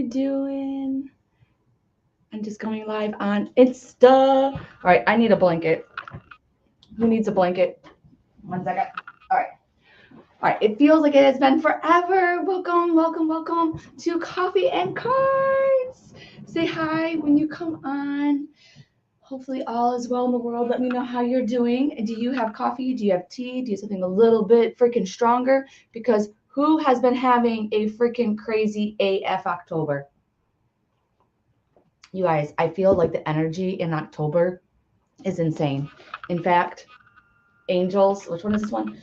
you doing? I'm just going live on Insta. All right, I need a blanket. Who needs a blanket? 1 second. All right. All right. It feels like it has been forever. Welcome, welcome, welcome to Coffee and Cards. Say hi when you come on. Hopefully, all is well in the world. Let me know how you're doing. Do you have coffee? Do you have tea? Do you have something a little bit freaking stronger? Because who has been having a freaking crazy AF October? You guys, I feel like the energy in October is insane. In fact, angels, which one is this one?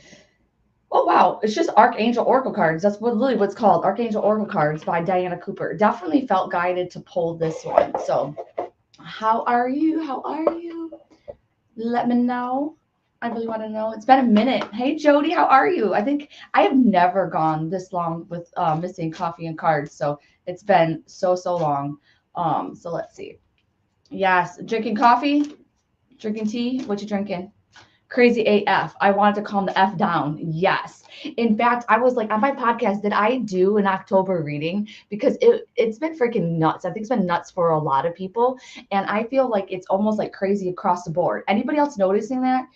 Oh wow, it's just Archangel Oracle cards. That's what's called Archangel Oracle cards by Diana Cooper. Definitely felt guided to pull this one. So, how are you? How are you? Let me know. I really want to know. It's been a minute. Hey Jody, how are you? I think I have never gone this long with missing coffee and cards. So it's been so long. So let's see. Yes, drinking coffee, drinking tea. What you drinking? Crazy AF. I wanted to calm the F down. Yes. In fact, I was like on my podcast, did I do an October reading? Because it's been freaking nuts. I think it's been nuts for a lot of people. And I feel like it's almost like crazy across the board. Anybody else noticing that?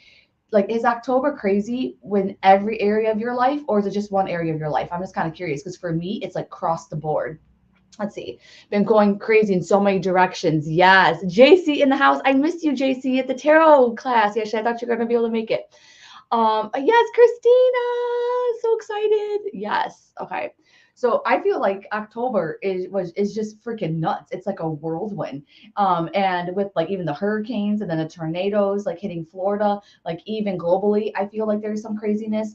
Like, is October crazy when every area of your life, or is it just one area of your life? I'm just kind of curious because for me, it's like across the board. Let's see. Been going crazy in so many directions. Yes. JC in the house. I missed you, JC, at the tarot class. Yes, I thought you were going to be able to make it. Yes, Christina. So excited. Yes. Okay. So I feel like October is just freaking nuts. It's like a whirlwind. And with like even the hurricanes and then the tornadoes like hitting Florida, like even globally, I feel like there's some craziness.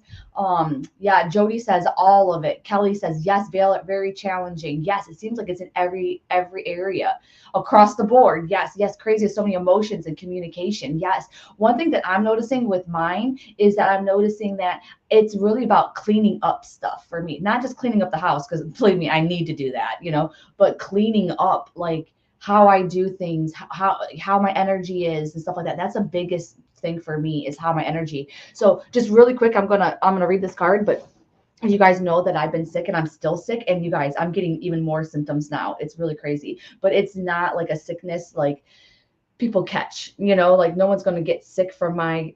Yeah, Jody says all of it. Kelly says yes, very challenging. Yes, it seems like it's in every area across the board. Yes, yes, crazy. So many emotions and communication. Yes. One thing that I'm noticing with mine is that I'm noticing that it's really about cleaning up stuff for me, not just cleaning up the house, because believe me, I need to do that, but cleaning up like how I do things, how my energy is and stuff like that. That's the biggest thing for me is how my energy. So just really quick, I'm gonna read this card, but you guys know that I've been sick and I'm still sick. And you guys, I'm getting even more symptoms now. It's really crazy, but it's not like a sickness like people catch, like no one's going to get sick from my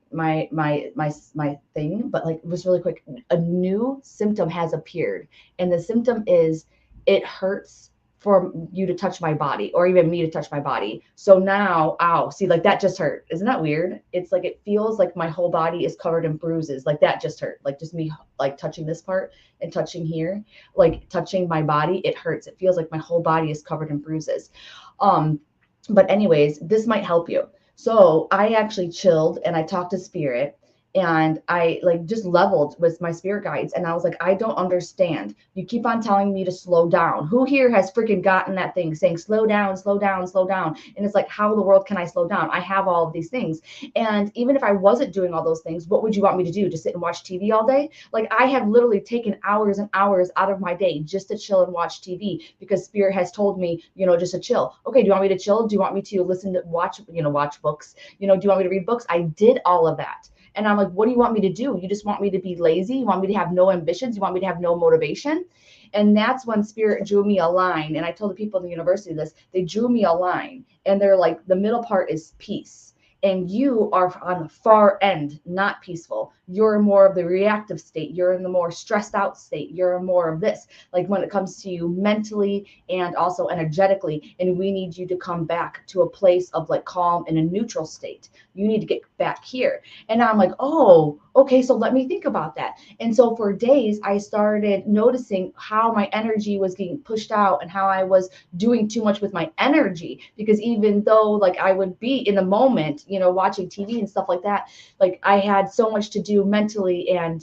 thing. But like, it was really quick. A new symptom has appeared, and the symptom is it hurts for you to touch my body or even me to touch my body. So now, ow, see, like that just hurt. Isn't that weird? It's like it feels like my whole body is covered in bruises. Like that just hurt. Like just me like touching this part and touching here, like touching my body, it hurts. It feels like my whole body is covered in bruises. But anyways, this might help you. So I actually chilled and I talked to spirit, and I like just leveled with my spirit guides, and I was like, I don't understand. You keep on telling me to slow down. Who here has freaking gotten that thing saying slow down, slow down, slow down? And it's like, how in the world can I slow down? I have all of these things. And even if I wasn't doing all those things, what would you want me to do? Just sit and watch TV all day? Like, I have literally taken hours and hours out of my day just to chill and watch TV because spirit has told me, just to chill. Okay, do you want me to chill? Do you want me to listen to watch books? Do you want me to read books? I did all of that. And I'm like, what do you want me to do? You just want me to be lazy? You want me to have no ambitions? You want me to have no motivation? And that's when spirit drew me a line. And I told the people in the university this, they drew me a line. And they're like, the middle part is peace. And you are on the far end, not peaceful. You're more of the reactive state. You're in the more stressed out state. You're more of this, like when it comes to you mentally and also energetically. And we need you to come back to a place of like calm and a neutral state. You need to get back here. And I'm like, oh, okay, so let me think about that. And so for days, I started noticing how my energy was getting pushed out and how I was doing too much with my energy. Because even though like I would be in the moment, watching TV and stuff like that, like I had so much to do mentally and,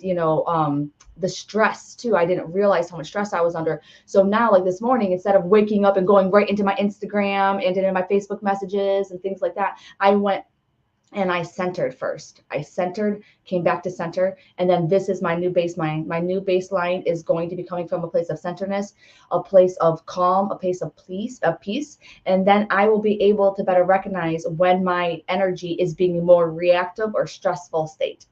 the stress too. I didn't realize how much stress I was under. So now, like this morning, instead of waking up and going right into my Instagram and into my Facebook messages and things like that, I went and I centered first. I centered, came back to center, and then this is my new baseline. My new baseline is going to be coming from a place of centeredness, a place of calm, a place of peace, and then I will be able to better recognize when my energy is being more reactive or stressful state.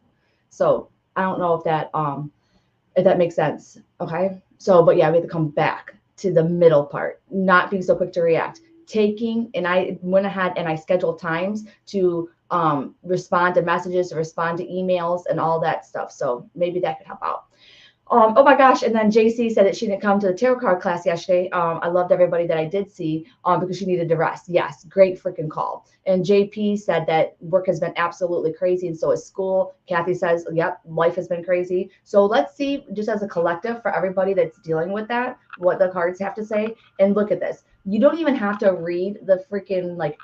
So I don't know if that makes sense. Okay. So, but yeah, we have to come back. to the middle part, not being so quick to react, taking, and I went ahead and I scheduled times to respond to messages, respond to emails and all that stuff. So maybe that could help out. Oh my gosh. And then JC said that she didn't come to the tarot card class yesterday. I loved everybody that I did see because she needed to rest. Yes, great freaking call. And JP said that work has been absolutely crazy. And so is school. Kathy says, yep, life has been crazy. So let's see, just as a collective for everybody that's dealing with that, what the cards have to say. And look at this. You don't even have to read the freaking like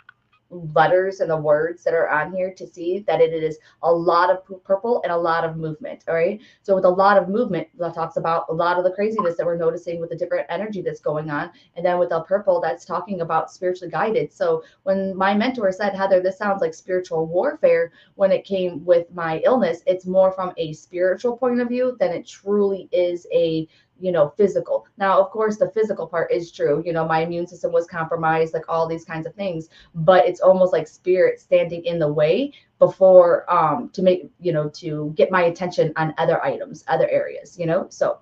letters and the words that are on here to see that it is a lot of purple and a lot of movement. All right. So with a lot of movement, that talks about a lot of the craziness that we're noticing with the different energy that's going on. And then with the purple, that's talking about spiritually guided. So when my mentor said, Heather, this sounds like spiritual warfare, when it came with my illness, it's more from a spiritual point of view than it truly is a physical. Now, of course, the physical part is true. My immune system was compromised, like all these kinds of things, but it's almost like spirit standing in the way before to make, to get my attention on other items, other areas, So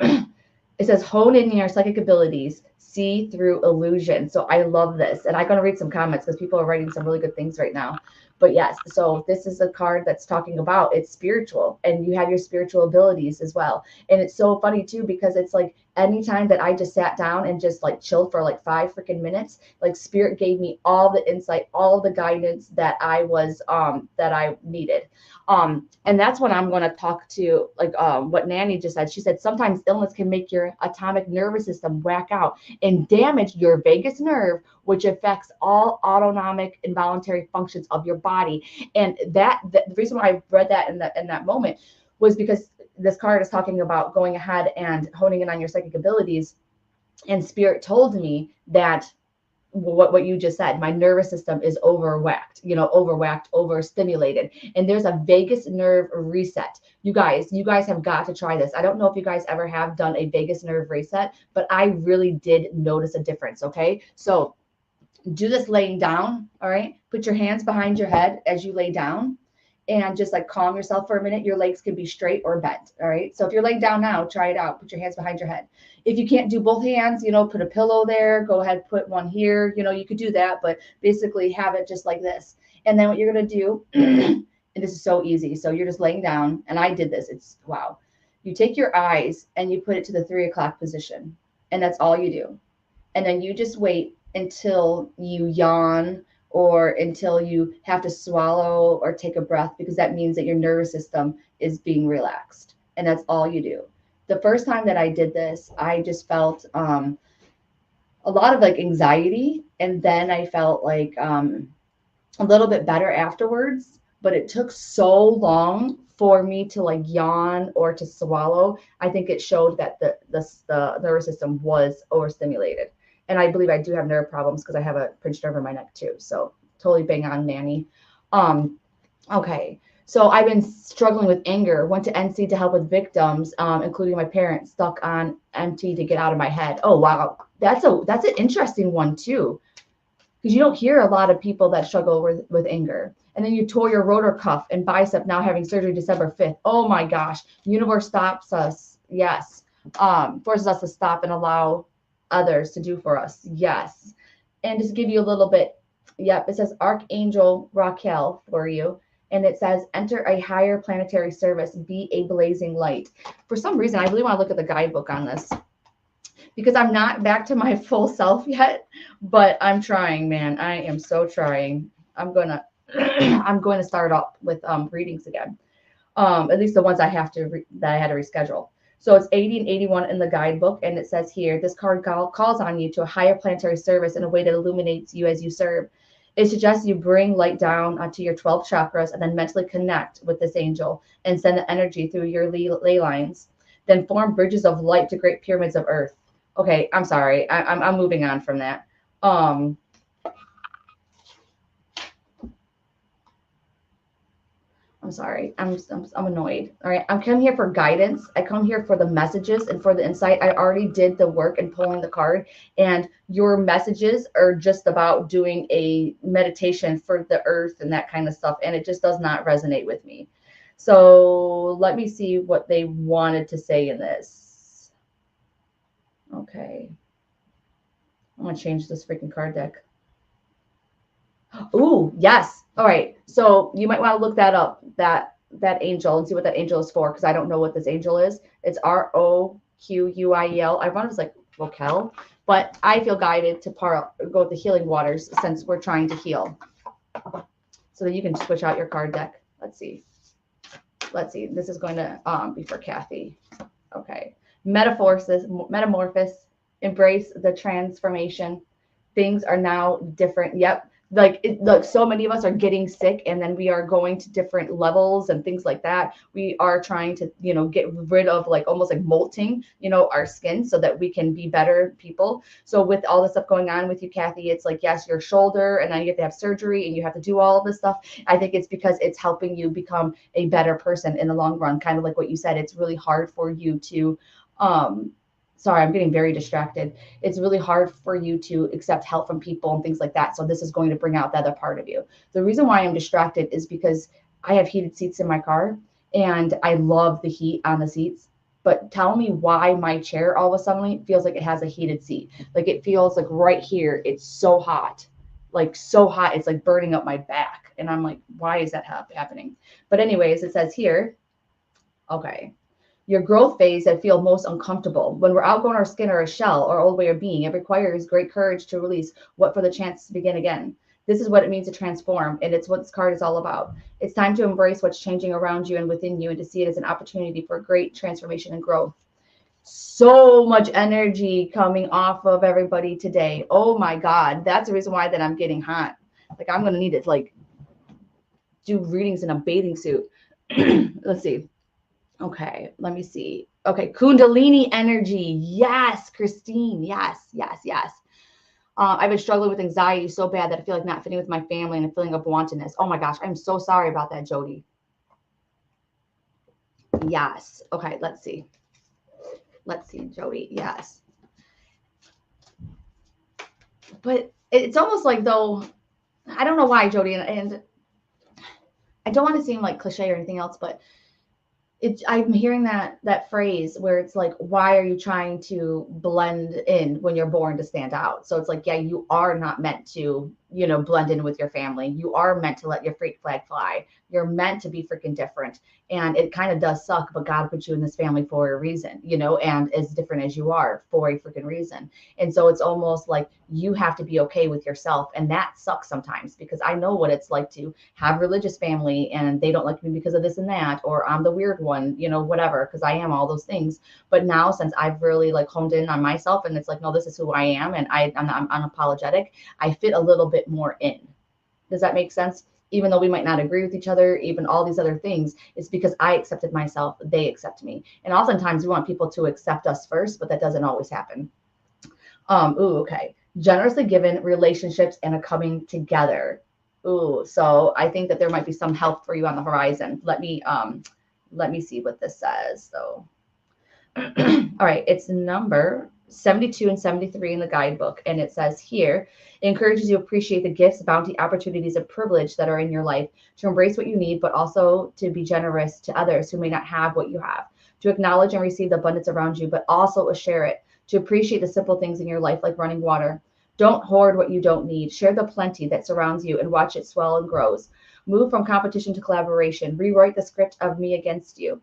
it says hone in your psychic abilities, see through illusion. So I love this. And I'm going to read some comments because people are writing some really good things right now. But yes, so this is a card that's talking about it's spiritual and you have your spiritual abilities as well. And it's so funny too, because it's like anytime that I just sat down and just like chilled for like 5 freaking minutes, like spirit gave me all the insight, all the guidance that I needed. And that's when I'm going to talk to like what Nanny just said. She said sometimes illness can make your atomic nervous system whack out and damage your vagus nerve, which affects all autonomic involuntary functions of your body. And the reason why I read that in that moment was because this card is talking about going ahead and honing in on your psychic abilities. And spirit told me that what you just said, my nervous system is overwhacked, overstimulated. And there's a vagus nerve reset. You guys have got to try this. I don't know if you guys ever have done a vagus nerve reset, but I really did notice a difference. Okay. So do this laying down. All right. Put your hands behind your head as you lay down and just like calm yourself for a minute. Your legs can be straight or bent. All right. So if you're laying down now, try it out. Put your hands behind your head. If you can't do both hands, put a pillow there, go ahead, put one here, you could do that, but basically have it just like this. And then what you're going to do, and this is so easy. So you're just laying down and I did this. It's wow. You take your eyes and you put it to the 3 o'clock position and that's all you do. And then you just wait until you yawn or until you have to swallow or take a breath, because that means that your nervous system is being relaxed. And that's all you do. The first time that I did this, I just felt a lot of like anxiety. And then I felt like a little bit better afterwards, but it took so long for me to like yawn or to swallow. I think it showed that the nervous system was overstimulated. And I believe I do have nerve problems because I have a pinched nerve in my neck too. So totally bang on, Nanny. Okay. So I've been struggling with anger, went to NC to help with victims, including my parents, stuck on MT to get out of my head. Oh, wow. That's an interesting one too, because you don't hear a lot of people that struggle with anger. And then you tore your rotor cuff and bicep, now having surgery December 5th. Oh my gosh. Universe stops us. Yes. Forces us to stop and allow others to do for us. Yes. And just give you a little bit. Yep. It says Archangel Raquel for you. And it says, enter a higher planetary service, be a blazing light. For some reason, I really want to look at the guidebook on this because I'm not back to my full self yet, but I'm trying, man. I am so trying. I'm going to start up with readings again. At least the ones I have to, that I had to reschedule. So it's 80 and 81 in the guidebook. And it says here, this card calls on you to a higher planetary service in a way that illuminates you as you serve. It suggests you bring light down onto your 12 chakras and then mentally connect with this angel and send the energy through your ley lines. Then form bridges of light to great pyramids of earth. Okay, I'm sorry. I'm moving on from that. I'm sorry. I'm annoyed. All right. I'm coming here for guidance. I come here for the messages and for the insight. I already did the work in pulling the card, and your messages are just about doing a meditation for the earth and that kind of stuff. And it just does not resonate with me. So let me see what they wanted to say in this. Okay. I'm going to change this freaking card deck. Ooh, yes. All right. So you might want to look that up, that angel, and see what that angel is for, because I don't know what this angel is. It's Roquiel. I thought it was like Vocal, but I feel guided to go with the healing waters since we're trying to heal. So that you can switch out your card deck. Let's see. Let's see. This is going to be for Kathy. Okay. Metamorphosis. Embrace the transformation. Things are now different. Yep. Like so many of us are getting sick, and then we are going to different levels and things like that. We are trying to, get rid of like almost like molting, our skin so that we can be better people. So with all this stuff going on with you, Kathy, it's like, yes, your shoulder, and now you have to have surgery and you have to do all this stuff. I think it's because it's helping you become a better person in the long run. Kind of like what you said, it's really hard for you to, sorry, I'm getting very distracted. It's really hard for you to accept help from people and things like that. So this is going to bring out the other part of you. The reason why I'm distracted is because I have heated seats in my car and I love the heat on the seats. But tell me why my chair all of a sudden feels like it has a heated seat. Like it feels like right here, it's so hot. Like so hot, it's like burning up my back. And I'm like, why is that happening? But anyways, it says here, okay, your growth phase that feel most uncomfortable. When we're outgrowing our skin or a shell or old way of being, it requires great courage to release what for the chance to begin again. This is what it means to transform, and it's what this card is all about. It's time to embrace what's changing around you and within you and to see it as an opportunity for great transformation and growth. So much energy coming off of everybody today. Oh my God. That's the reason why that I'm getting hot. Like I'm going to need to like do readings in a bathing suit. Let's see. Okay, let me see. Okay, Kundalini energy. Yes, Christine. Yes, yes, yes. I've been struggling with anxiety so bad that I feel like not fitting with my family and a feeling of wantonness. Oh my gosh, I'm so sorry about that, Jody. Yes. Okay, let's see. Let's see, Jody. Yes. But it's almost like though, I don't know why, Jody, and I don't want to seem like cliche or anything else, but I'm hearing that phrase where it's like, why are you trying to blend in when you're born to stand out? So it's like, yeah, you are not meant to, blend in with your family. You are meant to let your freak flag fly. You're meant to be freaking different. And it kind of does suck, but God put you in this family for a reason, and as different as you are for a freaking reason. And so it's almost like you have to be okay with yourself. And that sucks sometimes because I know what it's like to have religious family and they don't like me because of this and that, or I'm the weird one, whatever, because I am all those things. But now since I've really like honed in on myself and it's like, no, this is who I am. And I'm unapologetic. I fit a little bit more in. Does that make sense? Even though we might not agree with each other, even all these other things, it's because I accepted myself, they accept me. And oftentimes we want people to accept us first, but that doesn't always happen. Okay. Generously given relationships and a coming together. Ooh, so I think that there might be some help for you on the horizon. Let me see what this says though. All right, it's number 72 and 73 in the guidebook. And it says here, it encourages you to appreciate the gifts, bounty, opportunities, and privilege that are in your life, to embrace what you need, but also to be generous to others who may not have what you have, to acknowledge and receive the abundance around you, but also to share it, to appreciate the simple things in your life, like running water. Don't hoard what you don't need. Share the plenty that surrounds you and watch it swell and grows. Move from competition to collaboration. Rewrite the script of me against you.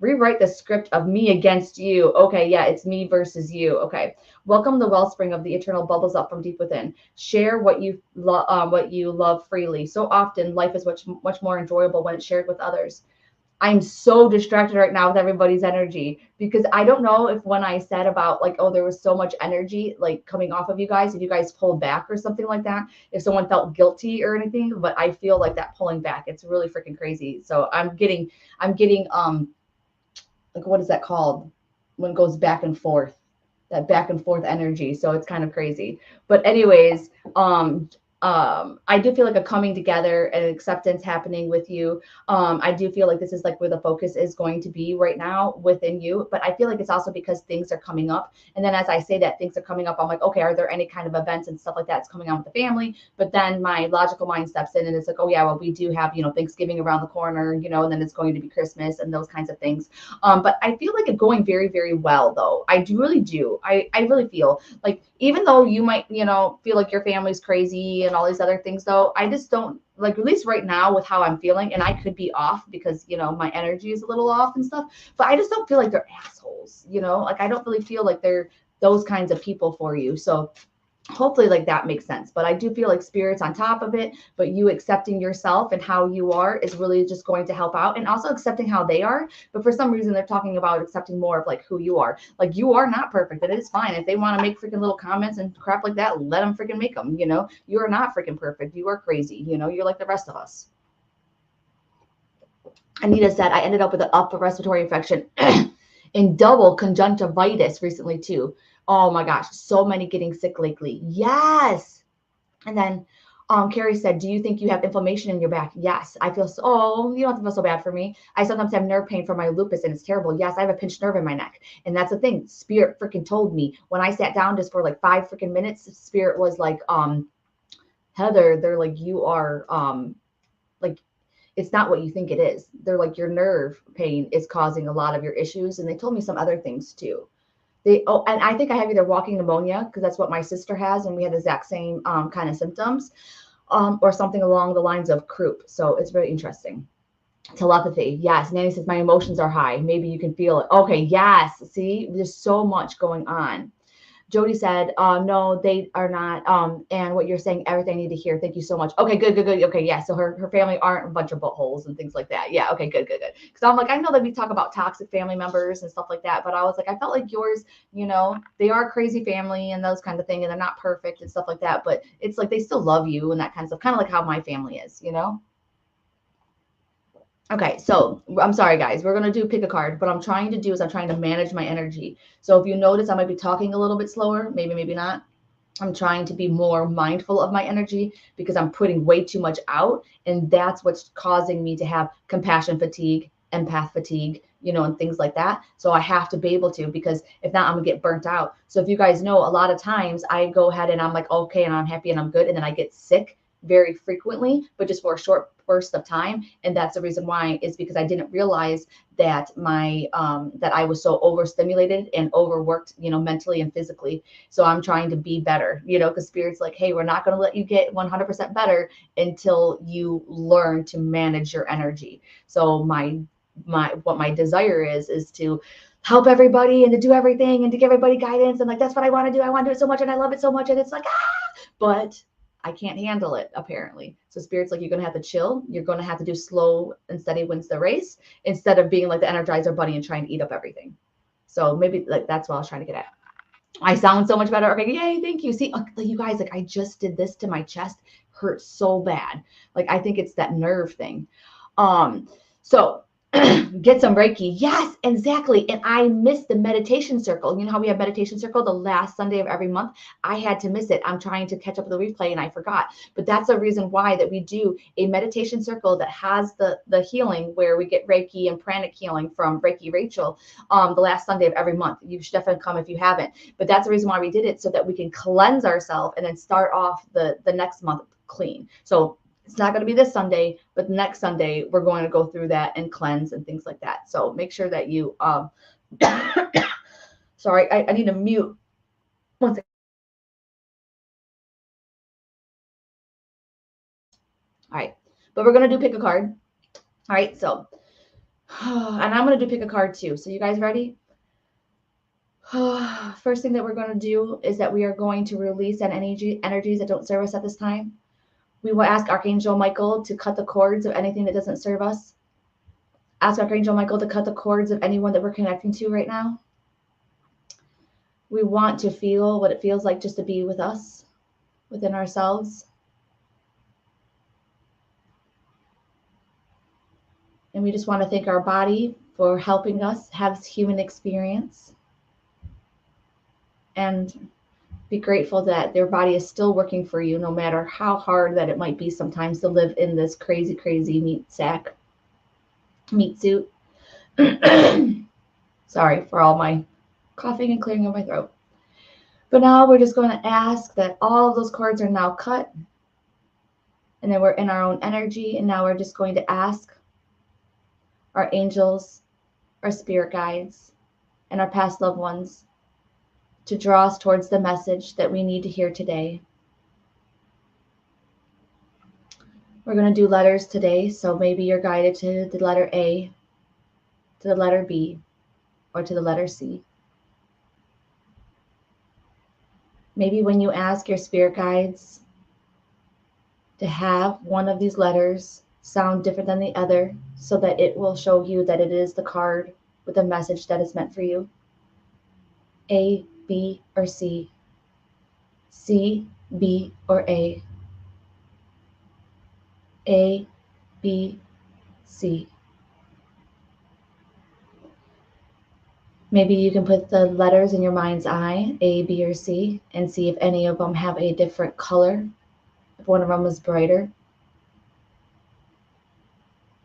Rewrite the script of me against you. Okay, yeah, it's me versus you. Okay. Welcome the wellspring of the eternal bubbles up from deep within. Share what you love freely. So often life is much more enjoyable when it's shared with others. I'm so distracted right now with everybody's energy because I don't know if when I said about like, oh, there was so much energy like coming off of you guys, if you guys pulled back or something like that, if someone felt guilty or anything, but I feel like that pulling back, it's really freaking crazy. So I'm getting like, what is that called when it goes back and forth, that back and forth energy. So it's kind of crazy. But anyways, I do feel like a coming together and acceptance happening with you. I do feel like this is like where the focus is going to be right now within you. But I feel like it's also because things are coming up. And then as I say that things are coming up, I'm like, okay, are there any kind of events and stuff like that's coming on with the family? But then my logical mind steps in and it's like, oh yeah, well, we do have, Thanksgiving around the corner, and then it's going to be Christmas and those kinds of things. But I feel like it's going very, very well though. I do really do. I really feel like even though you might, feel like your family's crazy and all these other things though, I just don't like, at least right now with how I'm feeling, and I could be off because, my energy is a little off and stuff, but I just don't feel like they're assholes, like I don't really feel like they're those kinds of people for you. So hopefully like that makes sense, but I do feel like spirit's on top of it, but you accepting yourself and how you are is really just going to help out, and also accepting how they are. But for some reason they're talking about accepting more of like who you are. Like you are not perfect, and it is fine if they want to make freaking little comments and crap like that. Let them freaking make them. You are not freaking perfect. You are crazy. You're like the rest of us. Anita said, I ended up with an upper respiratory infection and double conjunctivitis recently too. Oh my gosh, so many getting sick lately. Yes. And then Carrie said, do you think you have inflammation in your back? Yes. I feel so, oh, you don't have to feel so bad for me. I sometimes have nerve pain from my lupus and it's terrible. Yes, I have a pinched nerve in my neck. And that's the thing. Spirit freaking told me when I sat down just for like 5 freaking minutes, Spirit was like, Heather, they're like, you are, like, it's not what you think it is. They're like, your nerve pain is causing a lot of your issues. And they told me some other things too. And I think I have either walking pneumonia because that's what my sister has, and we had the exact same kind of symptoms, or something along the lines of croup. So it's very interesting. Telepathy, yes. Nanny says my emotions are high. Maybe you can feel it. Okay, yes. See, there's so much going on. Jody said, no, they are not. And what you're saying, everything I need to hear. Thank you so much. Okay, good. Okay, yeah. So her family aren't a bunch of buttholes and things like that. Yeah, okay, good. Because I'm like, I know that we talk about toxic family members and stuff like that, but I was like, I felt like yours, they are a crazy family and those kind of thing, and they're not perfect and stuff like that, but it's like they still love you and that kind of stuff, kind of like how my family is. Okay, so I'm sorry, guys. We're going to do pick a card. What I'm trying to do is I'm trying to manage my energy. So if you notice, I might be talking a little bit slower, maybe not. I'm trying to be more mindful of my energy because I'm putting way too much out. And that's what's causing me to have compassion fatigue, empath fatigue, and things like that. So I have to be able to, because if not, I'm gonna get burnt out. So if you guys know, a lot of times I go ahead and I'm like, okay, and I'm happy and I'm good. And then I get sick very frequently, but just for a short burst of time. And that's the reason why, is because I didn't realize that that I was so overstimulated and overworked, mentally and physically. So I'm trying to be better, because Spirit's like, hey, we're not going to let you get 100% better until you learn to manage your energy. So what my desire is to help everybody and to do everything and to give everybody guidance. And like, that's what I want to do. I want to do it so much and I love it so much. And it's like, but I can't handle it, apparently. So Spirit's like, you're going to have to chill. You're going to have to do slow and steady wins the race, instead of being like the Energizer Bunny and trying to eat up everything. So maybe like that's what I was trying to get at. I sound so much better. Okay, yay, thank you. See, you guys, like I just did this to my chest. Hurt so bad. Like I think it's that nerve thing. So get some Reiki. Yes, exactly. And I missed the meditation circle. You know how we have meditation circle the last Sunday of every month? I had to miss it. I'm trying to catch up with the replay and I forgot. But that's the reason why that we do a meditation circle that has the healing, where we get Reiki and pranic healing from Reiki Rachel the last Sunday of every month. You should definitely come if you haven't. But that's the reason why we did it, so that we can cleanse ourselves and then start off the next month clean. So it's not going to be this Sunday, but next Sunday, we're going to go through that and cleanse and things like that. So make sure that you, sorry, I need to mute. One second. All right, but we're going to do pick a card. All right, so, and I'm going to do pick a card too. So you guys ready? First thing that we're going to do is that we are going to release energies that don't serve us at this time. We will ask Archangel Michael to cut the cords of anything that doesn't serve us. Ask Archangel Michael to cut the cords of anyone that we're connecting to right now. We want to feel what it feels like just to be with us, within ourselves. And we just want to thank our body for helping us have human experience and Be grateful that their body is still working for you, no matter how hard that it might be sometimes to live in this crazy, crazy meat suit. Sorry for all my coughing and clearing of my throat. But now we're just going to ask that all of those cords are now cut, and then we're in our own energy. And now we're just going to ask our angels, our spirit guides, and our past loved ones to draw us towards the message that we need to hear today. We're going to do letters today, so maybe you're guided to the letter A, to the letter B, or to the letter C. Maybe when you ask your spirit guides to have one of these letters sound different than the other so that it will show you that it is the card with a message that is meant for you. A, B, or C. C, B, or A. A, B, C. Maybe you can put the letters in your mind's eye, A, B, or C, and see if any of them have a different color, if one of them is brighter.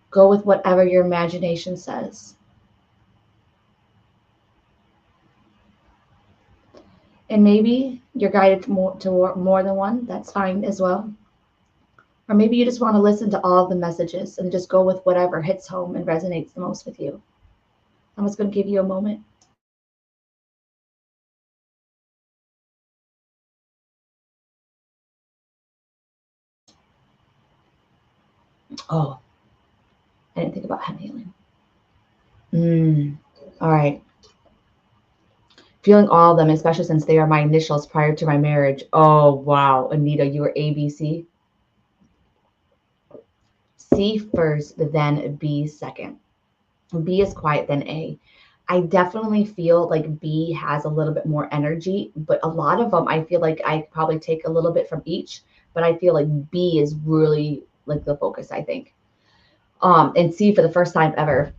Go with whatever your imagination says. And maybe you're guided to more than one. That's fine as well. Or maybe you just want to listen to all of the messages and just go with whatever hits home and resonates the most with you. I'm just going to give you a moment. Oh, I didn't think about hand healing. All right. Feeling all of them, especially since they are my initials prior to my marriage. Oh, wow. Anita, you were ABC. C first, then B second. B is quiet than A. I definitely feel like B has a little bit more energy, but a lot of them I feel like I probably take a little bit from each, but I feel like B is really like the focus, I think. And C for the first time ever.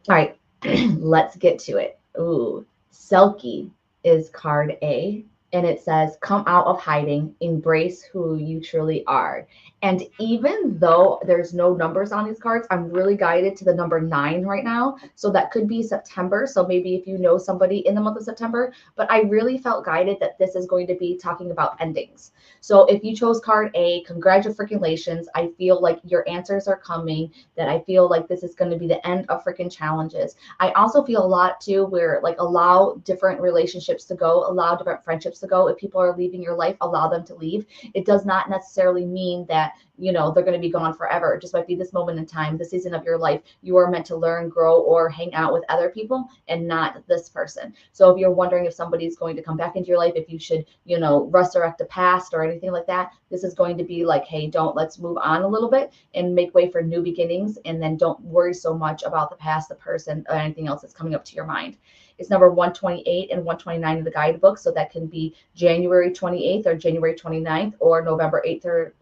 All right, let's get to it. Ooh, Selkie is card A, and it says, "Come out of hiding, embrace who you truly are." And even though there's no numbers on these cards, I'm really guided to the number 9 right now. So that could be September. So maybe if you know somebody in the month of September, but I really felt guided that this is going to be talking about endings. So if you chose card A, congratulations. I feel like your answers are coming, that I feel like this is going to be the end of freaking challenges. I also feel a lot too where like allow different relationships to go, allow different friendships to go. If people are leaving your life, allow them to leave. It does not necessarily mean that, you know, they're going to be gone forever. It just might be this moment in time, the season of your life. You are meant to learn, grow, or hang out with other people and not this person. So if you're wondering if somebody's going to come back into your life, if you should, you know, resurrect the past or anything like that, this is going to be like, hey, let's move on a little bit and make way for new beginnings. And then don't worry so much about the past, the person, or anything else that's coming up to your mind. It's number 128 and 129 in the guidebook. So that can be January 28th or January 29th or November 8th or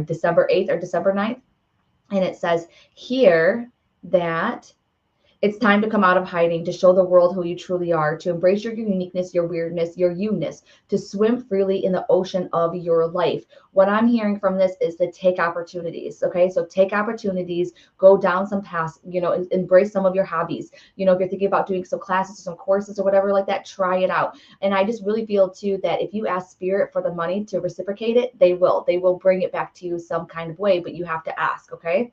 December 8th or December 9th. And it says here that it's time to come out of hiding, to show the world who you truly are, to embrace your uniqueness, your weirdness, your you-ness, to swim freely in the ocean of your life. What I'm hearing from this is to take opportunities. Okay. So take opportunities, go down some paths, you know, embrace some of your hobbies. You know, if you're thinking about doing some classes or some courses or whatever like that, try it out. And I just really feel too that if you ask spirit for the money to reciprocate it, they will bring it back to you some kind of way, but you have to ask. Okay.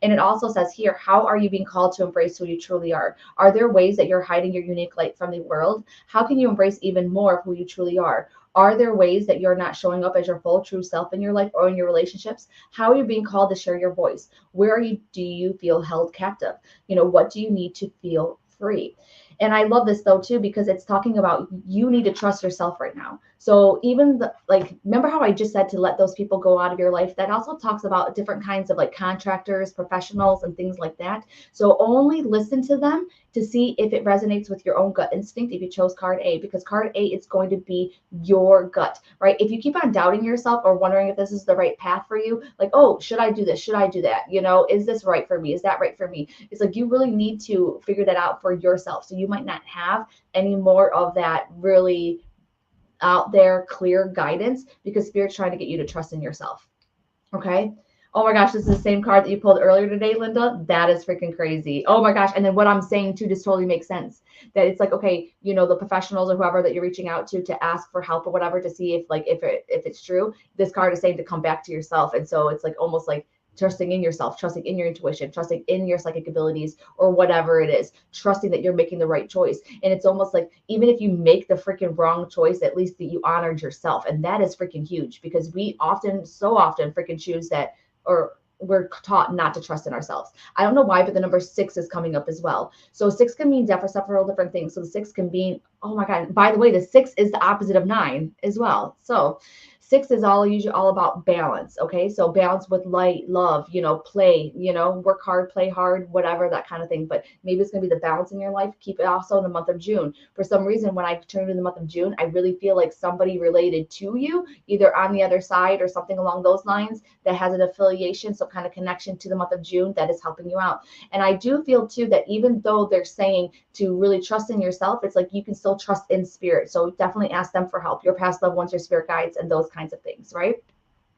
And it also says here, how are you being called to embrace who you truly are? Are there ways that you're hiding your unique light from the world? How can you embrace even more of who you truly are? Are there ways that you're not showing up as your full true self in your life or in your relationships? How are you being called to share your voice? Where do you feel held captive? You know, what do you need to feel free? And I love this though too, because it's talking about you need to trust yourself right now. So even remember how I just said to let those people go out of your life? That also talks about different kinds of like contractors, professionals, and things like that. So only listen to them to see if it resonates with your own gut instinct if you chose card A, because card A is going to be your gut, right? If you keep on doubting yourself or wondering if this is the right path for you, like, oh, should I do this? Should I do that? You know, is this right for me? Is that right for me? It's like you really need to figure that out for yourself. So you might not have any more of that really out there, clear guidance, because Spirit's trying to get you to trust in yourself. Okay. Oh my gosh, this is the same card that you pulled earlier today, Linda. That is freaking crazy. Oh my gosh. And then what I'm saying too just totally makes sense. That it's like, okay, the professionals or whoever that you're reaching out to ask for help or whatever, to see if it's true. This card is saying to come back to yourself. And so it's like almost like trusting in yourself, trusting in your intuition, trusting in your psychic abilities, or whatever it is, trusting that you're making the right choice. And it's almost like, even if you make the freaking wrong choice, at least that you honored yourself. And that is freaking huge, because we often, so often freaking choose that, or we're taught not to trust in ourselves. I don't know why, but the number 6 is coming up as well. So 6 can mean several different things. So the 6 can be, oh my God, by the way, the 6 is the opposite of 9 as well. So 6 is usually all about balance. Okay. So balance with light, love, play, work hard, play hard, whatever, that kind of thing. But maybe it's going to be the balance in your life. Keep it also in the month of June. For some reason, when I turn to the month of June, I really feel like somebody related to you, either on the other side or something along those lines, that has an affiliation, some kind of connection to the month of June, that is helping you out. And I do feel too that even though they're saying to really trust in yourself, it's like you can still trust in spirit. So definitely ask them for help, your past loved ones, your spirit guides, and those kinds of things, right?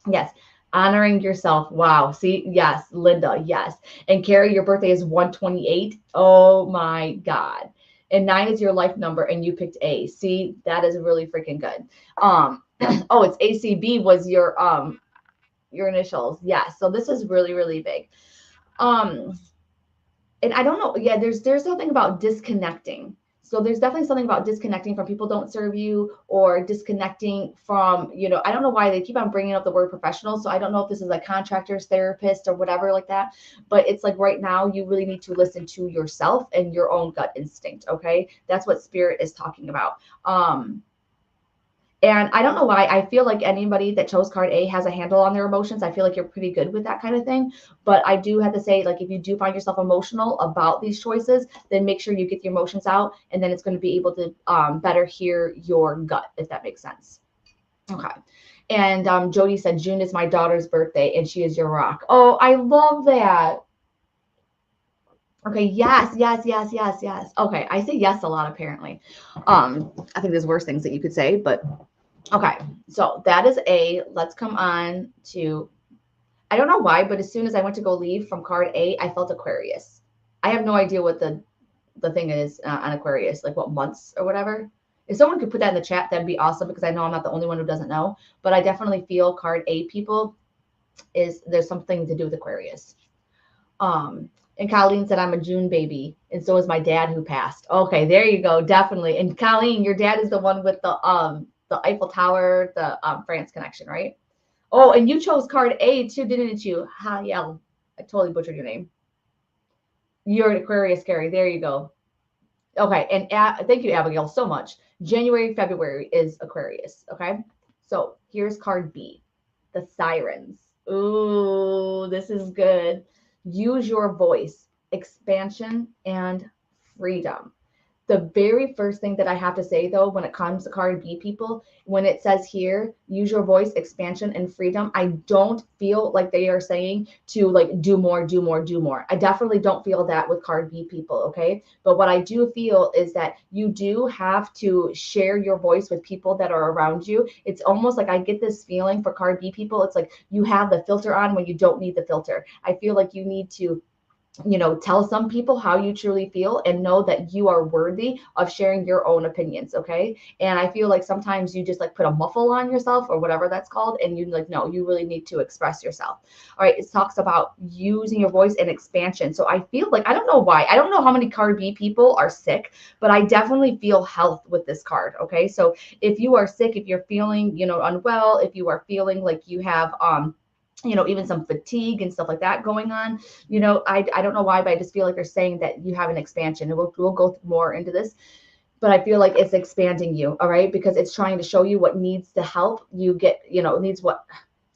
Yes. Honoring yourself. Wow. See, yes, Linda, yes. And Carrie, your birthday is 128. Oh my God. And 9 is your life number, and you picked A. See, that is really freaking good. Oh, it's ACB was your initials. Yes. So this is really, really big. And I don't know. Yeah, there's something about disconnecting. So there's definitely something about disconnecting from people don't serve you, or disconnecting from, I don't know why they keep on bringing up the word professional. So I don't know if this is a contractor's therapist or whatever like that, but it's like right now you really need to listen to yourself and your own gut instinct. Okay. That's what spirit is talking about. And I don't know why. I feel like anybody that chose card A has a handle on their emotions. I feel like you're pretty good with that kind of thing. But I do have to say, like, if you do find yourself emotional about these choices, then make sure you get your emotions out. And then it's going to be able to better hear your gut, if that makes sense. Okay. And Jody said, June is my daughter's birthday, and she is your rock. Oh, I love that. Okay, yes, yes, yes, yes, yes. Okay, I say yes a lot apparently. I think there's worse things that you could say, but okay. So that is A. Let's come on to, I don't know why, but as soon as I went to go leave from card A, I felt Aquarius. I have no idea what the thing is on Aquarius, like what months or whatever. If someone could put that in the chat, that'd be awesome, because I know I'm not the only one who doesn't know, but I definitely feel card A people there's something to do with Aquarius. And Colleen said, I'm a June baby. And so is my dad, who passed. Okay, there you go. Definitely. And Colleen, your dad is the one with the Eiffel Tower, the France connection, right? Oh, and you chose card A too, didn't you? Hayel. I totally butchered your name. You're an Aquarius, Carrie. There you go. Okay. And thank you, Abigail, so much. January, February is Aquarius. Okay. So here's card B, the Sirens. Ooh, this is good. Use your voice, expansion, and freedom. The very first thing that I have to say, though, when it comes to card B people, when it says here, use your voice, expansion, and freedom, I don't feel like they are saying to like do more, do more, do more. I definitely don't feel that with card B people. Okay. But what I do feel is that you do have to share your voice with people that are around you. It's almost like I get this feeling for card B people. It's like you have the filter on when you don't need the filter. I feel like you need to tell some people how you truly feel, and know that you are worthy of sharing your own opinions. Okay. And I feel like sometimes you just like put a muffle on yourself, or whatever that's called. And you like, no, you really need to express yourself. All right. It talks about using your voice and expansion. So I feel like, I don't know why, I don't know how many card B people are sick, but I definitely feel health with this card. Okay. So if you are sick, if you're feeling, unwell, if you are feeling like you have, even some fatigue and stuff like that going on, I don't know why, but I just feel like they're saying that you have an expansion, and we'll go more into this, but I feel like it's expanding you. All right. Because it's trying to show you what needs to help you get, needs what,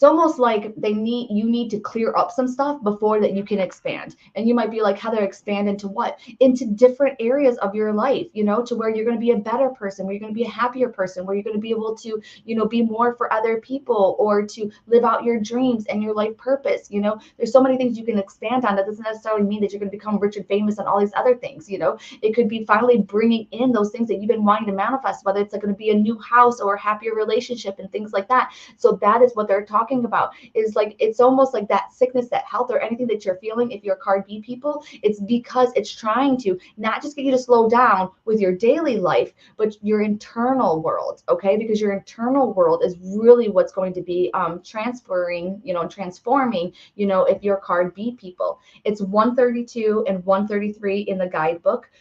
It's almost like you need to clear up some stuff before that you can expand. And you might be like, Heather, expand into what? Into different areas of your life, to where you're going to be a better person, where you're going to be a happier person, where you're going to be able to, be more for other people, or to live out your dreams and your life purpose. There's so many things you can expand on. That doesn't necessarily mean that you're going to become rich and famous and all these other things. It could be finally bringing in those things that you've been wanting to manifest, whether it's like going to be a new house or a happier relationship and things like that. So that is what they're talking about, is like, it's almost like that sickness, that health, or anything that you're feeling. If you're card B people, it's because it's trying to not just get you to slow down with your daily life, but your internal world. Okay. Because your internal world is really what's going to be transferring, transforming, if you're card B people. It's 132 and 133 in the guidebook,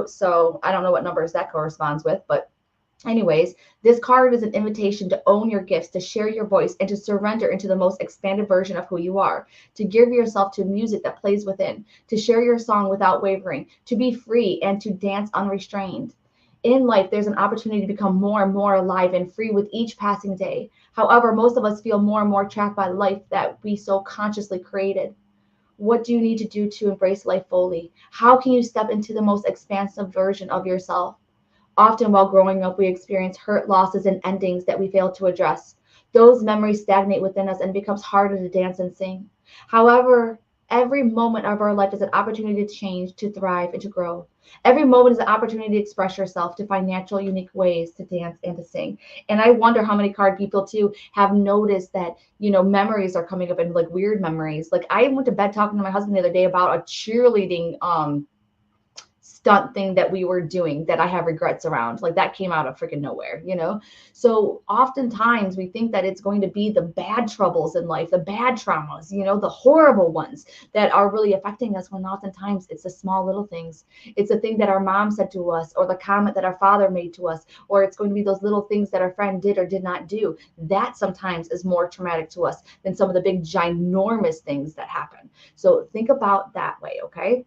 so I don't know what numbers that corresponds with, but anyways, this card is an invitation to own your gifts, to share your voice, and to surrender into the most expanded version of who you are, to give yourself to music that plays within, to share your song without wavering, to be free, and to dance unrestrained. In life, there's an opportunity to become more and more alive and free with each passing day. However, most of us feel more and more trapped by life that we so consciously created. What do you need to do to embrace life fully? How can you step into the most expansive version of yourself? Often while growing up, we experience hurt, losses, and endings that we fail to address. Those memories stagnate within us and it becomes harder to dance and sing. However, every moment of our life is an opportunity to change, to thrive, and to grow. Every moment is an opportunity to express yourself, to find natural, unique ways to dance and to sing. And I wonder how many card people too have noticed that, memories are coming up, and like weird memories. Like I went to bed talking to my husband the other day about a cheerleading stunt thing that we were doing that I have regrets around. Like that came out of freaking nowhere. So oftentimes we think that it's going to be the bad troubles in life, the bad traumas, the horrible ones that are really affecting us, when oftentimes it's the small little things. It's the thing that our mom said to us, or the comment that our father made to us, or it's going to be those little things that our friend did or did not do. That sometimes is more traumatic to us than some of the big ginormous things that happen. So think about that way, okay?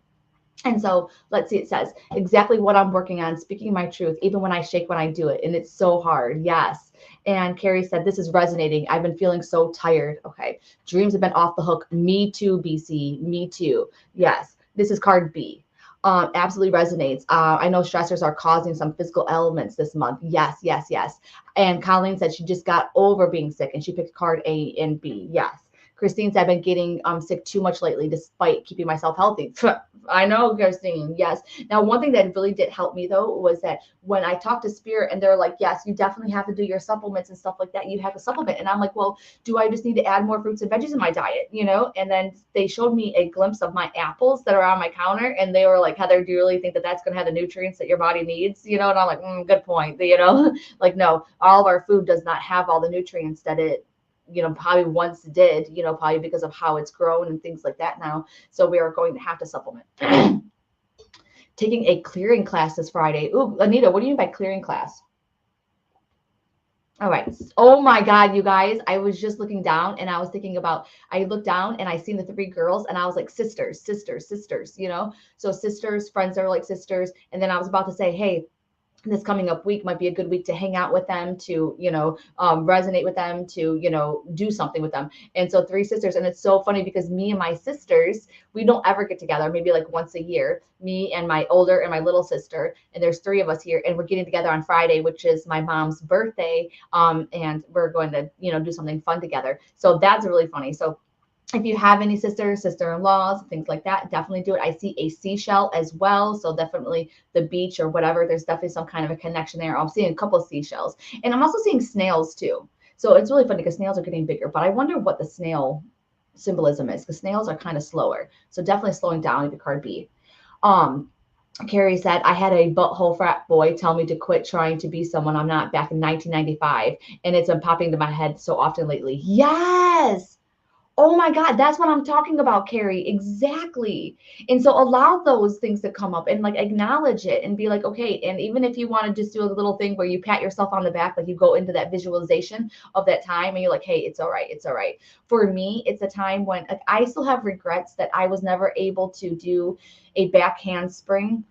And so let's see, it says exactly what I'm working on, speaking my truth, even when I shake when I do it. And it's so hard. Yes. And Carrie said, this is resonating. I've been feeling so tired. Okay. Dreams have been off the hook. Me too, BC. Me too. Yes. This is card B. Absolutely resonates. I know stressors are causing some physical ailments this month. Yes, yes, yes. And Colleen said she just got over being sick and she picked card A and B. Yes. Christine said, I've been getting sick too much lately despite keeping myself healthy. I know, Christine. Yes. Now, one thing that really did help me, though, was that when I talked to Spirit and they're like, yes, you definitely have to do your supplements and stuff like that. You have to supplement. And I'm like, well, do I just need to add more fruits and veggies in my diet? And then they showed me a glimpse of my apples that are on my counter. And they were like, Heather, do you really think that that's going to have the nutrients that your body needs? And I'm like, good point. Like, no, all of our food does not have all the nutrients that it probably once did, probably because of how it's grown and things like that now. So we are going to have to supplement. Taking a clearing class this Friday. Ooh, Anita, what do you mean by clearing class? All right. Oh my God, you guys. I was just looking down and I was thinking about, I looked down and I seen the three girls and I was like, sisters, sisters, sisters, So sisters, friends that are like sisters. And then I was about to say, hey, this coming up week might be a good week to hang out with them, to, resonate with them, to, do something with them. And so three sisters. And it's so funny because me and my sisters, we don't ever get together, maybe like once a year, me and my older and my little sister. And there's three of us here and we're getting together on Friday, which is my mom's birthday. And we're going to, do something fun together. So that's really funny. So if you have any sisters, sister-in-laws, things like that, definitely do it. I see a seashell as well. So definitely the beach or whatever, there's definitely some kind of a connection there. I'm seeing a couple of seashells. And I'm also seeing snails too. So it's really funny because snails are getting bigger. But I wonder what the snail symbolism is, because snails are kind of slower. So definitely slowing down with the card B. Carrie said, I had a butthole frat boy tell me to quit trying to be someone I'm not back in 1995. And it's been popping into my head so often lately. Yes. Oh my God, that's what I'm talking about, Carrie. Exactly. And so allow those things to come up and like acknowledge it and be like, okay. And even if you want to just do a little thing where you pat yourself on the back, like you go into that visualization of that time and you're like, hey, it's all right. It's all right. For me, it's a time when like, I still have regrets that I was never able to do a back handspring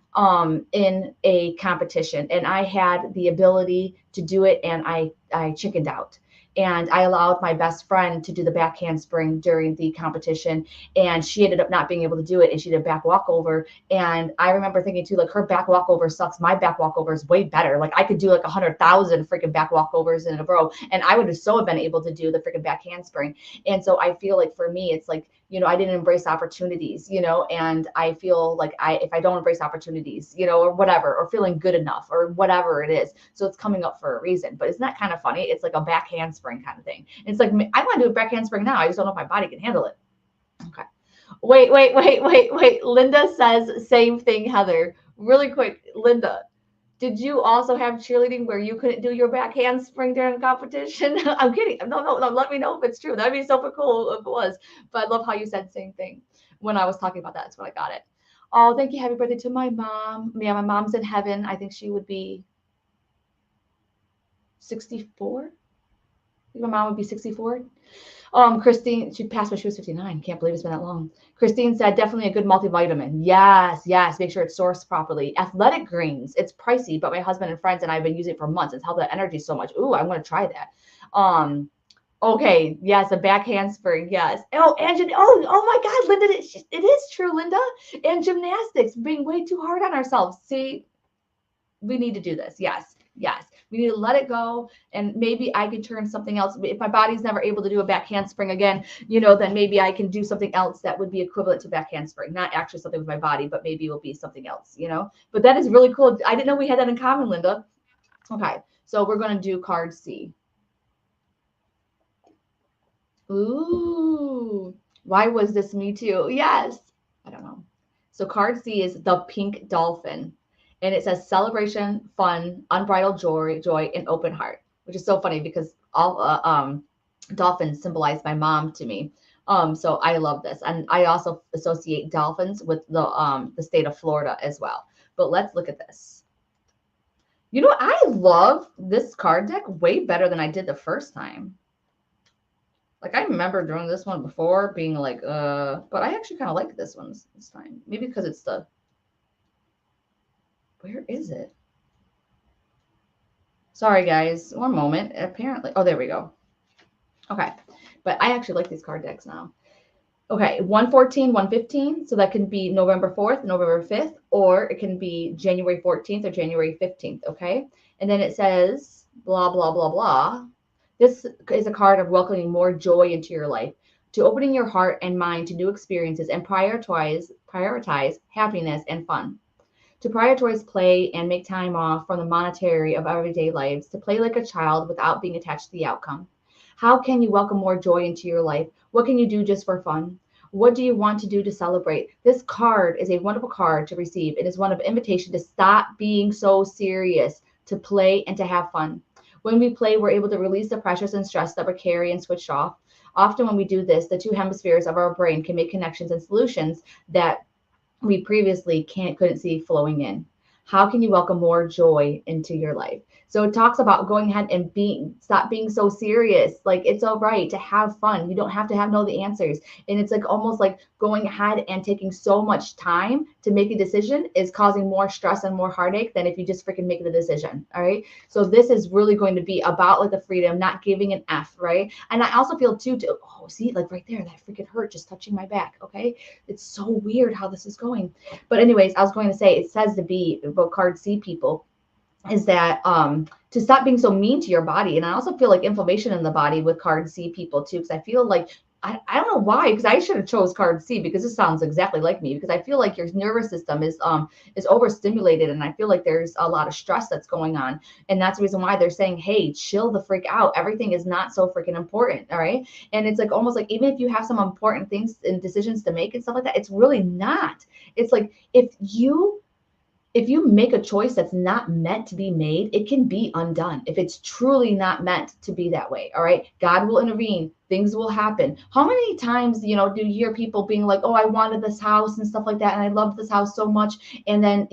in a competition. And I had the ability to do it and I chickened out. And I allowed my best friend to do the back handspring during the competition, and she ended up not being able to do it, and she did a back walkover. And I remember thinking too, like, her back walkover sucks. My back walkover is way better. Like, I could do like 100,000 freaking back walkovers in a row, and I would have so been able to do the freaking back handspring. And so I feel like for me, it's like, I didn't embrace opportunities, and I feel like if I don't embrace opportunities, or whatever, or feeling good enough or whatever it is. So it's coming up for a reason. But isn't that kind of funny? It's like a back handspring kind of thing. And it's like, I want to do a back handspring now. I just don't know if my body can handle it. Okay. Wait. Linda says same thing, Heather. Really quick, Linda. Did you also have cheerleading where you couldn't do your back handspring during the competition? I'm kidding. No. Let me know if it's true. That'd be super cool if it was. But I love how you said same thing when I was talking about that. That's when I got it. Oh, thank you. Happy birthday to my mom. Yeah, my mom's in heaven. I think she would be 64. My mom would be 64. Christine, she passed when she was 59. Can't believe it's been that long. Christine said, definitely a good multivitamin. Yes. Make sure it's sourced properly. Athletic Greens. It's pricey, but my husband and friends and I have been using it for months. It's helped the energy so much. Ooh, I'm going to try that. Okay. Yes. A back handspring. Yes. Oh, and oh my God, Linda, it is true, Linda. And gymnastics, being way too hard on ourselves. See, we need to do this. Yes. We need to let it go. And maybe I could turn something else. If my body's never able to do a back handspring again, then maybe I can do something else that would be equivalent to back handspring. Not actually something with my body, but maybe it will be something else, But that is really cool. I didn't know we had that in common, Linda. Okay. So we're going to do card C. Ooh. Why was this me too? Yes. I don't know. So card C is the pink dolphin. And it says celebration, fun, unbridled joy, and open heart, which is so funny because all dolphins symbolize my mom to me. So I love this, and I also associate dolphins with the state of Florida as well. But let's look at this. I love this card deck way better than I did the first time. Like, I remember doing this one before being like, but I actually kind of like this one this time. Maybe because it's where is it? Sorry, guys. One moment. Apparently. Oh, there we go. Okay. But I actually like these card decks now. Okay. 114, 115. So that can be November 4th, November 5th, or it can be January 14th or January 15th. Okay. And then it says blah, blah, blah, blah. This is a card of welcoming more joy into your life, to opening your heart and mind to new experiences and prioritize happiness and fun. To prioritize play and make time off from the monetary of everyday lives, to play like a child without being attached to the outcome. How can you welcome more joy into your life? What can you do just for fun? What do you want to do to celebrate? This card is a wonderful card to receive. It is one of invitation to stop being so serious, to play and to have fun. When we play, we're able to release the pressures and stress that we carry and switch off. Often when we do this, the two hemispheres of our brain can make connections and solutions that we previously couldn't see flowing in. How can you welcome more joy into your life? So it talks about going ahead and stop being so serious. Like, it's all right to have fun. You don't have to know the answers. And it's like almost like going ahead and taking so much time to make a decision is causing more stress and more heartache than if you just freaking make the decision. All right. So this is really going to be about like the freedom, not giving an F, right? And I also feel too, oh, see, like right there, that freaking hurt just touching my back. Okay. It's so weird how this is going. But anyways, I was going to say, it says to be about card C people is that to stop being so mean to your body. And I also feel like inflammation in the body with card C people too, because I feel like I don't know why, because I should have chose card C because this sounds exactly like me, because I feel like your nervous system is overstimulated, and I feel like there's a lot of stress that's going on. And that's the reason why they're saying, hey, chill the freak out. Everything is not so freaking important. All right. And it's like almost like even if you have some important things and decisions to make and stuff like that, it's really not. It's like if you make a choice that's not meant to be made, it can be undone if it's truly not meant to be that way. All right. God will intervene. Things will happen. How many times, do you hear people being like, oh, I wanted this house and stuff like that, and I loved this house so much. And then,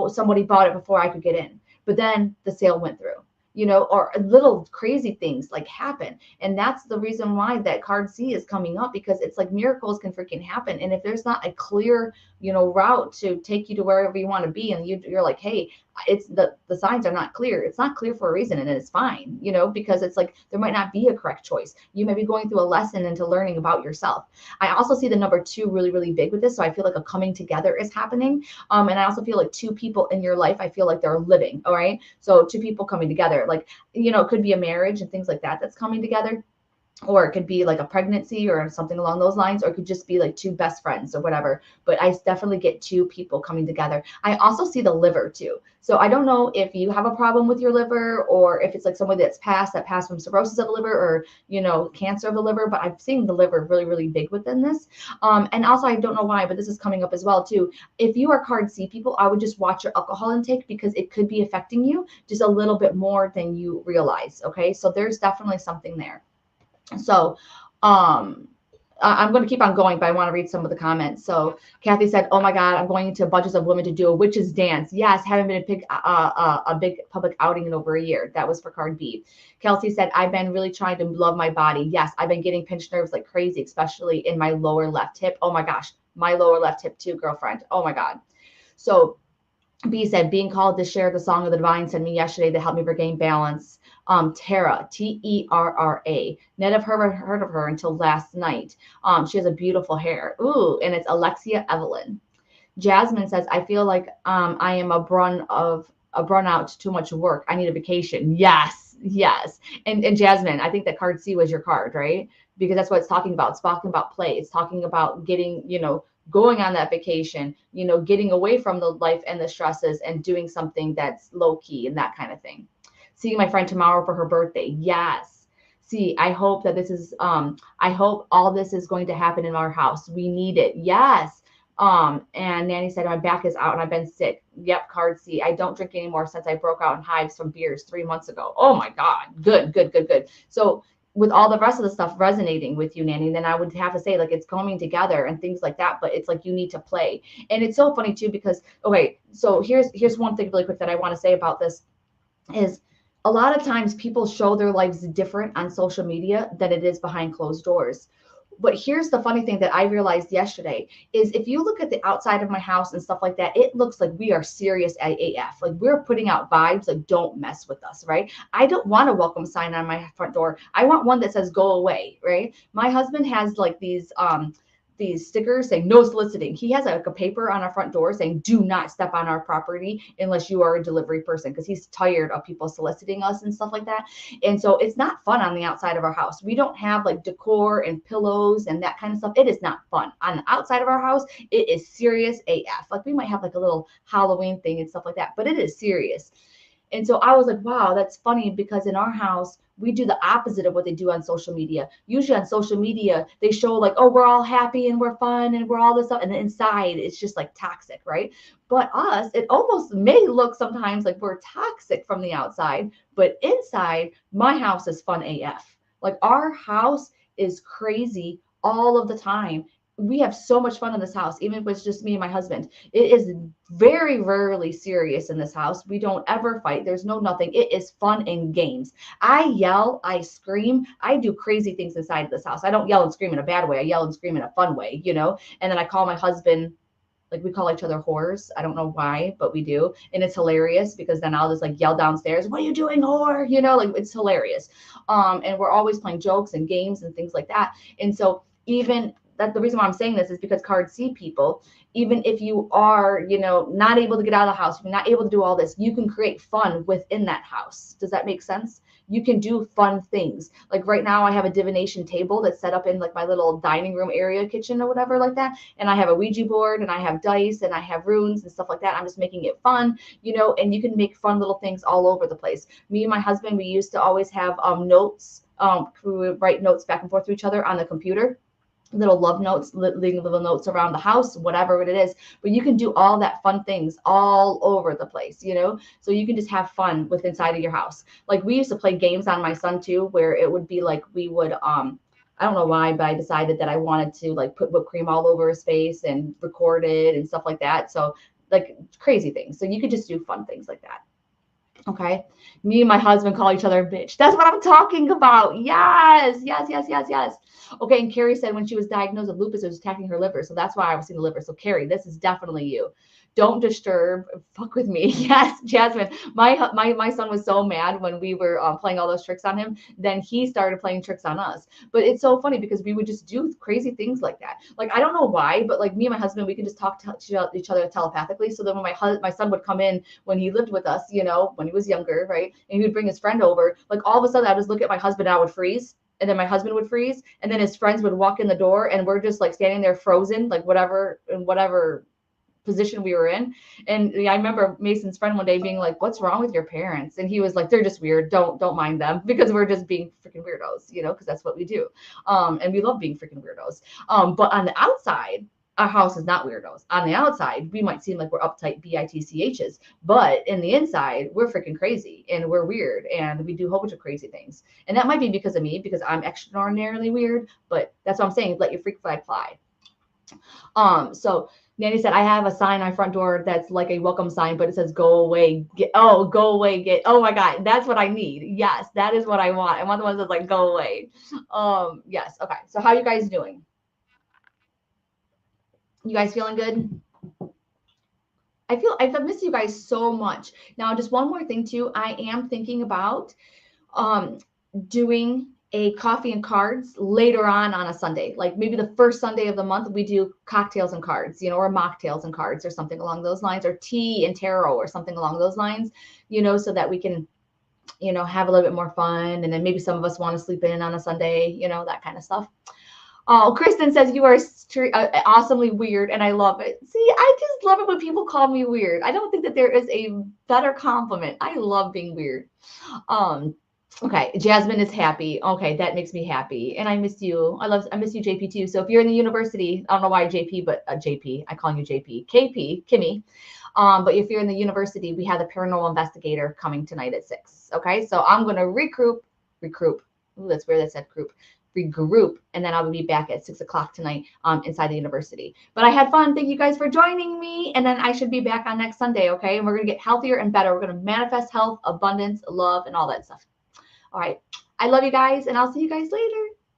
somebody bought it before I could get in. But then the sale went through. Or little crazy things like happen. And that's the reason why that card C is coming up, because it's like miracles can freaking happen. And if there's not a clear, route to take you to wherever you want to be, and you're like, hey, it's the signs are not clear. It's not clear for a reason, and it's fine, because it's like there might not be a correct choice. You may be going through a lesson into learning about yourself. I also see the number two really, really big with this. So I feel like a coming together is happening. And I also feel like two people in your life, I feel like they're living. All right. So two people coming together, like, it could be a marriage and things like that that's coming together, or it could be like a pregnancy or something along those lines, or it could just be like two best friends or whatever. But I definitely get two people coming together. I also see the liver too. So I don't know if you have a problem with your liver, or if it's like somebody that passed from cirrhosis of the liver, or cancer of the liver. But I've seen the liver really, really big within this. And also, I don't know why, but this is coming up as well too. If you are card C people, I would just watch your alcohol intake, because it could be affecting you just a little bit more than you realize. Okay, so there's definitely something there. So, I'm going to keep on going, but I want to read some of the comments. So Kathy said, "Oh my God, I'm going to Bunches of Women to do a witches dance." Yes, haven't been a big public outing in over a year. That was for card B. Kelsey said, "I've been really trying to love my body." Yes, I've been getting pinched nerves like crazy, especially in my lower left hip. Oh my gosh, my lower left hip too, girlfriend. Oh my God. So B said, "Being called to share the song of the divine sent me yesterday to help me regain balance." Tara, Terra. Never heard of her until last night. She has a beautiful hair. Ooh, and it's Alexia Evelyn. Jasmine says, "I feel like I am a brun out, too much work. I need a vacation." Yes, yes. And Jasmine, I think that card C was your card, right? Because that's what it's talking about. It's talking about play. It's talking about getting, going on that vacation, getting away from the life and the stresses and doing something that's low key and that kind of thing. Seeing my friend tomorrow for her birthday. Yes. See, I hope that I hope all this is going to happen in our house. We need it. Yes. And Nanny said, "My back is out and I've been sick." Yep, card C. "I don't drink anymore since I broke out in hives from beers 3 months ago." Oh my God. Good, good, good, good. So with all the rest of the stuff resonating with you, Nanny, then I would have to say like it's coming together and things like that. But it's like you need to play. And it's so funny too, because okay, so here's one thing really quick that I want to say about this is a lot of times people show their lives different on social media than it is behind closed doors. But here's the funny thing that I realized yesterday is if you look at the outside of my house and stuff like that, it looks like we are serious at AF. Like we're putting out vibes like don't mess with us, right? I don't want a welcome sign on my front door. I want one that says go away, right? My husband has like these stickers saying no soliciting. He has like a paper on our front door saying do not step on our property unless you are a delivery person, because he's tired of people soliciting us and stuff like that. And so it's not fun on the outside of our house. We don't have like decor and pillows and that kind of stuff. It is not fun. On the outside of our house, it is serious AF. Like we might have like a little Halloween thing and stuff like that, but it is serious. And so I was like, wow, that's funny, because in our house, we do the opposite of what they do on social media. Usually on social media, they show like, oh, we're all happy and we're fun and we're all this stuff. And then inside, it's just like toxic, right? But us, it almost may look sometimes like we're toxic from the outside, but inside, my house is fun AF. Like our house is crazy all of the time. We have so much fun in this house, even if it's just me and my husband. It is very rarely serious in this house. We don't ever fight. There's no nothing. It is fun and games. I yell, I scream, I do crazy things inside of this house. I don't yell and scream in a bad way. I yell and scream in a fun way, And then I call my husband, like we call each other whores. I don't know why, but we do. And it's hilarious because then I'll just like yell downstairs, "What are you doing, whore?" Like it's hilarious. And we're always playing jokes and games and things like that. And so even that, the reason why I'm saying this is because card C people, even if you are, not able to get out of the house, you're not able to do all this, you can create fun within that house. Does that make sense? You can do fun things. Like right now I have a divination table that's set up in like my little dining room area, kitchen or whatever like that. And I have a Ouija board and I have dice and I have runes and stuff like that. I'm just making it fun, and you can make fun little things all over the place. Me and my husband, we used to always have notes. We would write notes back and forth to each other on the computer, little love notes, leaving little notes around the house, whatever it is. But you can do all that fun things all over the place, so you can just have fun with inside of your house. Like we used to play games on my son too, where it would be like we would I don't know why, but I decided that I wanted to like put whipped cream all over his face and record it and stuff like that. So like crazy things. So you could just do fun things like that. Okay. Me and my husband call each other a bitch. That's what I'm talking about. Yes, yes, yes, yes, yes. Okay. And Carrie said when she was diagnosed with lupus, it was attacking her liver. So that's why I was seeing the liver. So Carrie, this is definitely you. Don't disturb. Fuck with me. Yes, Jasmine. My son was so mad when we were playing all those tricks on him. Then he started playing tricks on us. But it's so funny because we would just do crazy things like that. Like I don't know why, but like me and my husband, we could just talk to each other telepathically. So then when my son would come in when he lived with us, when he was younger, right? And he would bring his friend over. Like all of a sudden, I would just look at my husband and I would freeze. And then my husband would freeze. And then his friends would walk in the door and we're just like standing there frozen, like whatever position we were in. And I remember Mason's friend one day being like, "What's wrong with your parents?" And he was like, "They're just weird. Don't mind them because we're just being freaking weirdos, because that's what we do. And we love being freaking weirdos. But on the outside, our house is not weirdos. On the outside, we might seem like we're uptight bitchs, but in the inside, we're freaking crazy and we're weird and we do a whole bunch of crazy things. And that might be because of me, because I'm extraordinarily weird, but that's what I'm saying. Let your freak flag fly. So Nanny said, I have a sign on front door that's like a welcome sign, but it says go away, go away, oh my God, that's what I need. Yes, that is what I want. I want the ones that's like go away. Yes, okay. So how you guys doing? You guys feeling good? I've missed you guys so much. Now, just one more thing too. I am thinking about um doing a coffee and cards later on a Sunday. Like maybe the first Sunday of the month, we do cocktails and cards, or mocktails and cards or something along those lines, or tea and tarot or something along those lines, so that we can, have a little bit more fun. And then maybe some of us want to sleep in on a Sunday, that kind of stuff. Oh, Kristen says you are awesomely weird, and I love it. See, I just love it when people call me weird. I don't think that there is a better compliment. I love being weird. Okay, Jasmine is happy. Okay, that makes me happy, and I miss you. I miss you, JP too. So if you're in the university, I don't know why JP, but JP, I call you JP, KP, Kimmy. But if you're in the university, we have the paranormal investigator coming tonight at 6. Okay, so I'm gonna recruit. Ooh, that's weird. That said regroup, and then I'll be back at 6 o'clock tonight inside the university. But I had fun. Thank you guys for joining me, and then I should be back on next Sunday. Okay, and we're gonna get healthier and better. We're gonna manifest health, abundance, love, and all that stuff. All right, I love you guys, and I'll see you guys later.